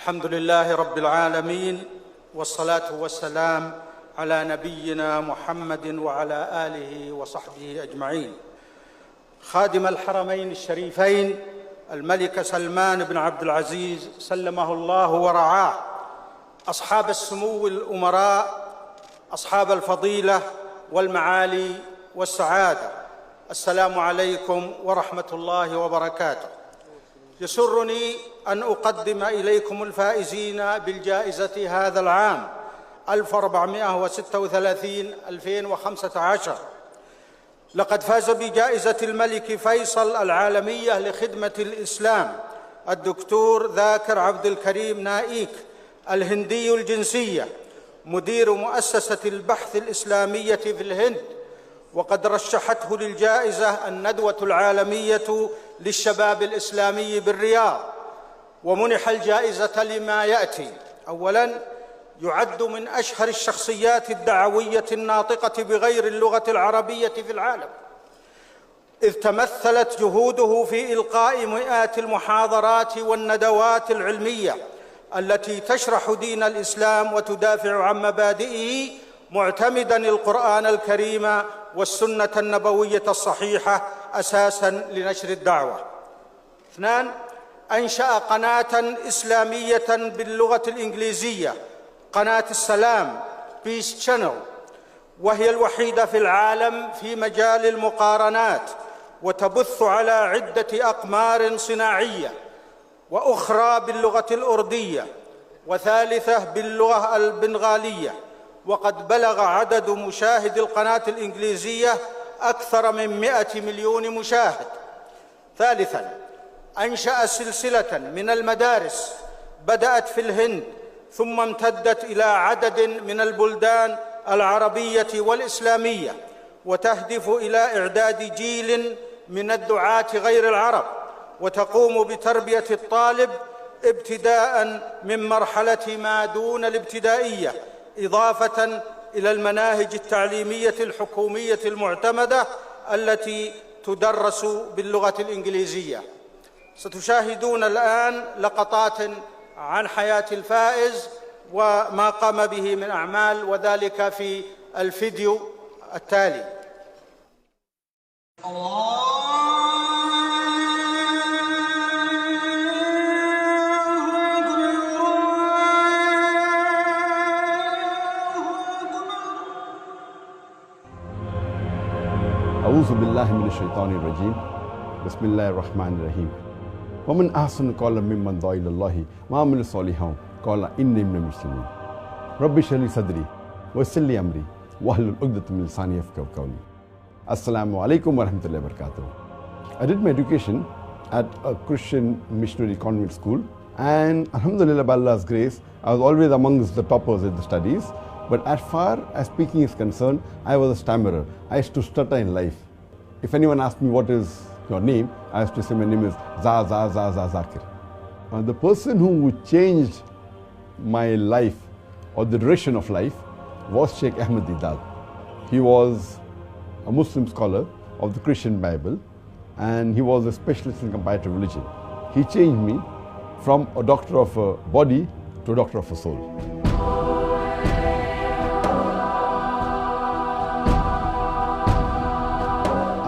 الحمد لله رب العالمين، والصلاة والسلام على نبينا محمد وعلى آله وصحبه أجمعين. خادم الحرمين الشريفين الملك سلمان بن عبد العزيز سلمه الله ورعاه، أصحاب السمو الأمراء، أصحاب الفضيلة والمعالي والسعادة، السلام عليكم ورحمة الله وبركاته. يسرني أن أقدم إليكم الفائزين بالجائزة هذا العام 1436-2015. لقد فاز بجائزة الملك فيصل العالمية لخدمة الإسلام الدكتور ذاكر عبد الكريم نايك الهندي الجنسية، مدير مؤسسة البحث الإسلامية في الهند، وقد رشحته للجائزة الندوة العالمية للشباب الإسلامي بالرياض، ومنح الجائزة لما يأتي. أولاً، يعد من أشهر الشخصيات الدعوية الناطقة بغير اللغة العربية في العالم، إذ تمثلت جهوده في إلقاء مئات المحاضرات والندوات العلمية التي تشرح دين الإسلام وتدافع عن مبادئه، معتمداً القرآن الكريم والسنة النبوية الصحيحة أساساً لنشر الدعوة. اثنان، أنشأ قناة إسلامية باللغة الإنجليزية، قناة السلام Peace Channel، وهي الوحيدة في العالم في مجال المقارنات، وتبث على عدة أقمار صناعية، وأخرى باللغة الأردية، وثالثة باللغة البنغالية، وقد بلغ عدد مشاهد القناة الإنجليزية أكثر من 100 مليون مشاهد. ثالثاً، أنشأ سلسلة من المدارس بدأت في الهند ثم امتدت إلى عدد من البلدان العربية والإسلامية، وتهدف إلى إعداد جيل من الدعاة غير العرب، وتقوم بتربية الطالب ابتداءً من مرحلة ما دون الابتدائية، إضافة إلى المناهج التعليمية الحكومية المعتمدة التي تدرس باللغة الإنجليزية. ستشاهدون الآن لقطات عن حياة الفائز وما قام به من أعمال، وذلك في الفيديو التالي. أعوذ بالله من الشيطان الرجيم. بسم الله الرحمن الرحيم. ومن أحسن قولا ممن دعا إلى الله وعمل صالحا قال إني من المسلمين. رب اشرح لي صدري ويسر لي أمري واحلل عقدة من لساني يفقهوا قولي. Assalamu alaikum wa rahmatullahi wa barakatuh. I did my education at a Christian missionary convent school, and alhamdulillah, by Allah's grace, I was always amongst the toppers in the studies. But as far as speaking is concerned, I was a stammerer. I used to stutter in life. If anyone asked me, what is your name? I used to say, my name is Zakir. The person who changed my life or the direction of life was Sheikh AHMED. He was a Muslim scholar of the Christian Bible, and he was a specialist in comparative religion. He changed me from a doctor of a body to a doctor of a soul.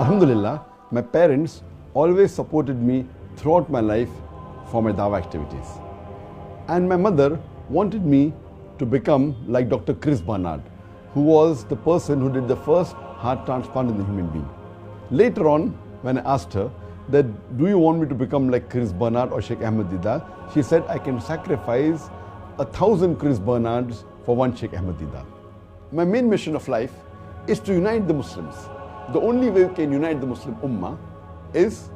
Alhamdulillah, my parents always supported me throughout my life for my dawah activities. And my mother wanted me to become like Dr. Chris Barnard, who was the person who did the first heart transplant in the human being. Later on, when I asked her that, do you want me to become like Chris Barnard or Sheikh AHMED, she said, I can sacrifice 1,000 Chris Barnards for one Sheikh AHMED. My main mission of life is to unite the Muslims. The only way we can unite the Muslim Ummah is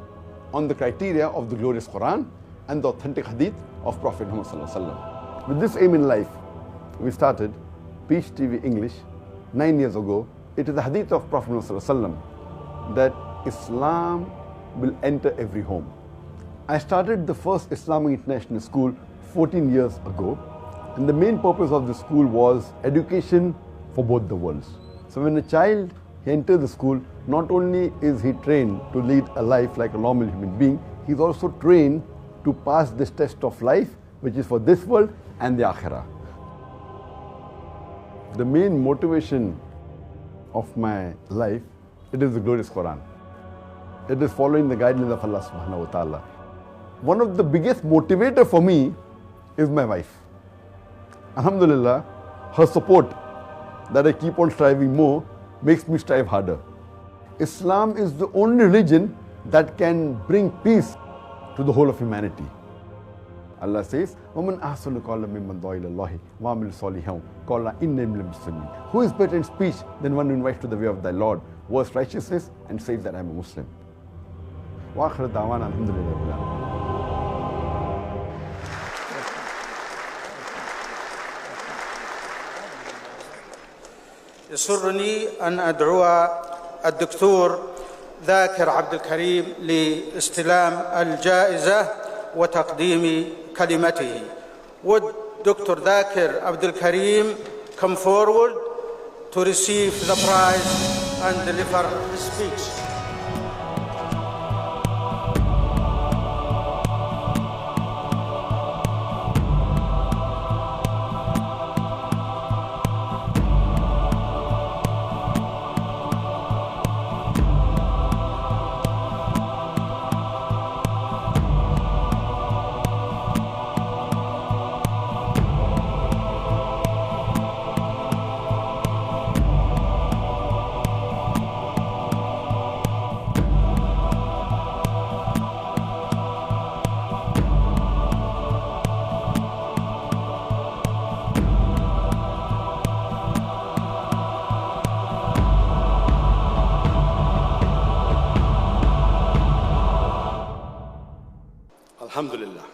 on the criteria of the glorious Quran and the authentic hadith of Prophet Muhammad. With this aim in life, we started Peace TV English 9 years ago. It is the hadith of Prophet Muhammad that Islam will enter every home. I started the first Islamic International School 14 years ago, and the main purpose of the school was education for both the worlds. So when a child enters the school, not only is he trained to lead a life like a normal human being, he is also trained to pass this test of life which is for this world and the Akhirah. The main motivation of my life, it is the glorious Quran. It is following the guidelines of Allah subhanahu wa ta'ala. One of the biggest motivator for me is my wife. Alhamdulillah, her support that I keep on striving more makes me strive harder. Islam is the only religion that can bring peace to the whole of humanity. Allah says, وَمَنْ أَحْسَنُ قَوْلًا مِمَّنْ دَعَا إِلَى اللَّهِ وَعَمِلَ صَالِحًا قَالَ إِنِّي مِنَ الْمُسْلِمِينَ. Who is better in speech than one who invites to the way of thy Lord, works righteousness, and says that I am a Muslim? وآخر دعوانا الحمد لله رب العالمين. يسرني أن أدعو الدكتور ذاكر عبد الكريم لاستلام الجائزة وتقديم كلمته. Would Dr. Zakir Abdul Karim come forward to receive the prize and deliver his speech? Alhamdulillah.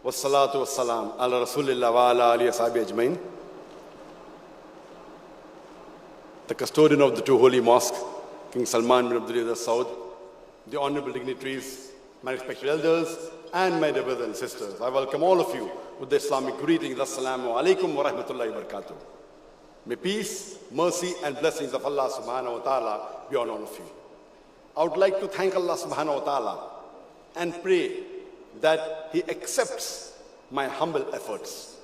Wassalatu wassalam ala Rasulillah wa ala alihi ashabi ajmain. The custodian of the two holy mosques, King Salman bin Abdulaziz Al Saud, the honorable dignitaries, my respected elders, and my dear brothers and sisters, I welcome all of you with the Islamic greetings. Assalamu alaikum wa rahmatullahi wa barakatuh. May peace, mercy, and blessings of Allah subhanahu wa ta'ala be on all of you. I would like to thank Allah subhanahu wa ta'ala and pray that He accepts my humble efforts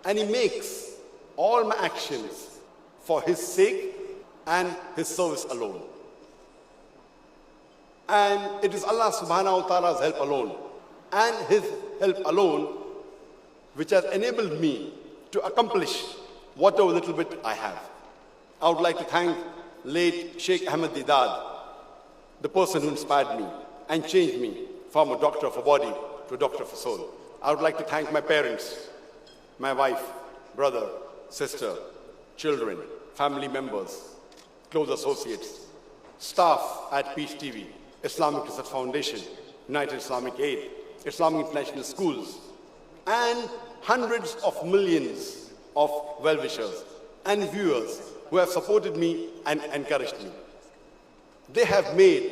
and He makes all my actions for His sake and His service alone. And it is Allah subhanahu wa ta'ala's help alone and His help alone which has enabled me to accomplish whatever little bit I have. I would like to thank late Sheikh Ahmed Didad, the person who inspired me and changed me from a doctor of a body to a doctor of a soul. I would like to thank my parents, my wife, brother, sister, children, family members, close associates, staff at Peace TV, Islamic Research Foundation, United Islamic Aid, Islamic International Schools, and hundreds of millions of well-wishers and viewers who have supported me and encouraged me. They have made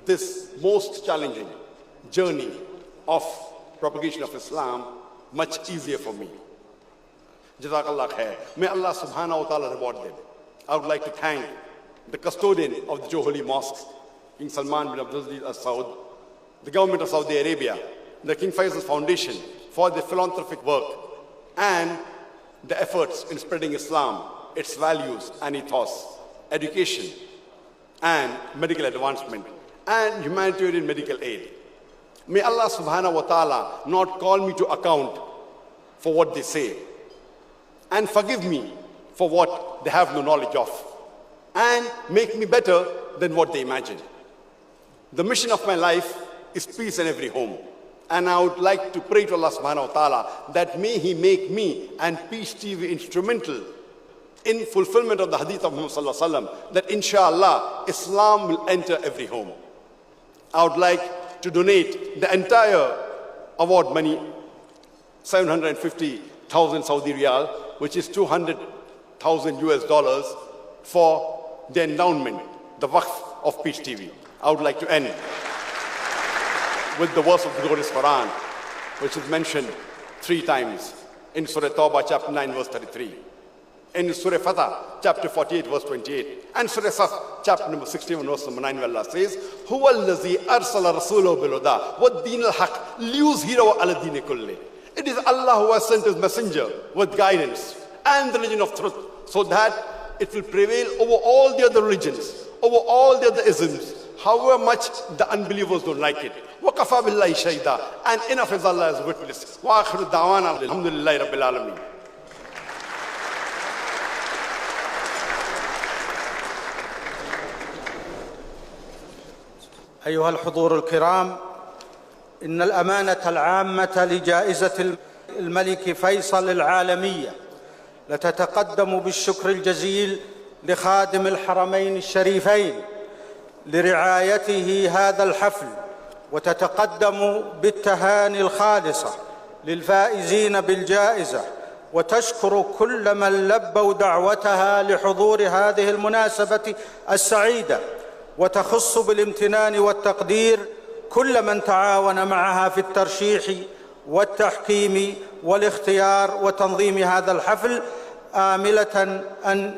this most challenging journey of propagation of Islam much easier for me. Jazakallah khair. May Allah subhanahu wa ta'ala reward them. I would like to thank the custodian of the two holy mosques, King Salman bin Abdulaziz Al Saud, the government of Saudi Arabia, the King Faisal Foundation for their philanthropic work and the efforts in spreading Islam, its values and ethos, education and medical advancement and humanitarian medical aid. May Allah subhanahu wa ta'ala not call me to account for what they say and forgive me for what they have no knowledge of and make me better than what they imagine. The mission of my life is peace in every home. And I would like to pray to Allah subhanahu wa ta'ala that may He make me and Peace TV instrumental in fulfillment of the hadith of Muhammad sallallahu alaihi wasallam, that inshallah Islam will enter every home. I would like to donate the entire award money, 750,000 Saudi Riyal, which is $200,000 US, for the endowment, the waqf of Peace TV. I would like to end with the verse of the glorious Quran, which is mentioned 3 times in Surah Tawbah, chapter 9, verse 33. in Surah Fatah, chapter 48, verse 28. And Surah Saf, chapter number 61, verse number 9, where Allah says, هُوَ الَّذِي أَرْسَلَ رَسُولَهُ بِالْهُدَى وَالدِّينِ الْحَقِّ لِيُظْهِرَهُ عَلَى الدِّينِ كُلِّهِ. It is Allah who has sent His messenger with guidance and the religion of truth, so that it will prevail over all the other religions, over all the other isms, however much the unbelievers don't like it. وَكَفَى بِاللَّهِ شَهِيدًا. And enough is Allah as witness. وَآخِرُ دَعْوَانَا الْحَمْدُ لِلَّهِ رَبِّ الْعَالَمِينَ. أيها الحضور الكرام، إن الأمانة العامة لجائزة الملك فيصل العالمية لتتقدم بالشكر الجزيل لخادم الحرمين الشريفين لرعايته هذا الحفل، وتتقدم بالتهاني الخالصة للفائزين بالجائزة، وتشكر كل من لبوا دعوتها لحضور هذه المناسبة السعيدة، وتخص بالامتنان والتقدير كل من تعاون معها في الترشيح والتحكيم والاختيار وتنظيم هذا الحفل، آملة أن